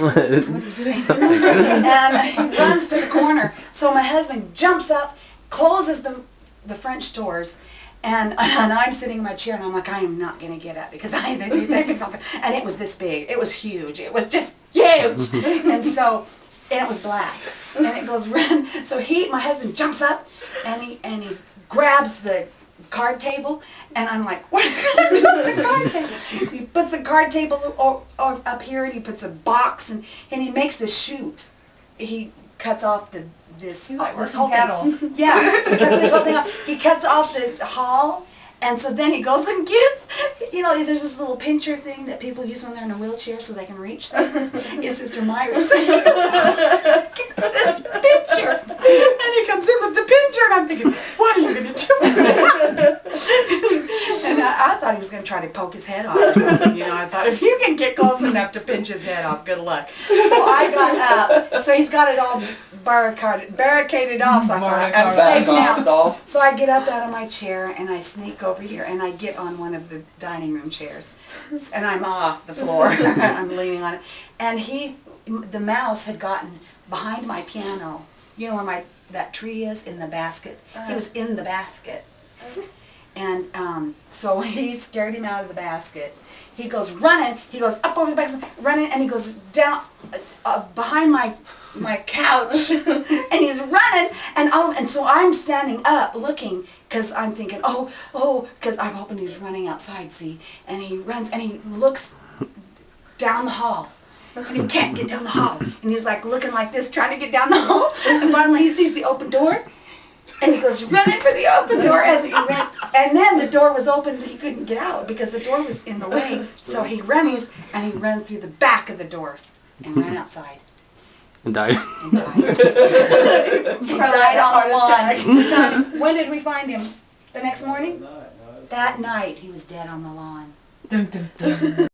What are you doing? And he runs to the corner. So my husband jumps up, closes the French doors, and I'm sitting in my chair, and I'm like, I am not going to get up because I think something. And it was this big. It was huge. It was just huge. And it was black. And it goes run. So my husband jumps up, and he grabs the card table, and I'm like, what is he doing with the card table? He puts the card table up here, and he puts a box, and he makes this chute. He cuts off this whole cattle. thing. Yeah, he cuts this whole thing off. He cuts off the hall, and so then he goes and gets, there's this little pincher thing that people use when they're in a wheelchair so they can reach things. His Sister Myra's. He gets this pincher, and he comes in with the pincher, and I'm thinking, what are you going to do with that? And I thought he was going to try to poke his head off or something. I thought, if you can get close enough to pinch his head off, good luck. So I got up. So he's got it all barricaded off, so I thought, I'm safe now. So I get up out of my chair, and I sneak over here, and I get on one of the dining room chairs. And I'm off the floor. I'm leaning on it. And the mouse had gotten behind my piano. You know where that tree is in the basket? He was in the basket. And so he scared him out of the basket. He goes running. He goes up over the basket, running, and he goes down behind my couch, and he's running. And so I'm standing up looking, because I'm thinking, because I'm hoping he's running outside, see? And he runs, and he looks down the hall. And he can't get down the hall. And he's like looking like this, trying to get down the hall. And finally he sees the open door. And he goes running for the open door. And then the door was open. He couldn't get out because the door was in the way. So he runs, and he ran through the back of the door and ran outside. And died. He died on the lawn. When did we find him? The next morning? That night he was dead on the lawn. Dun, dun, dun.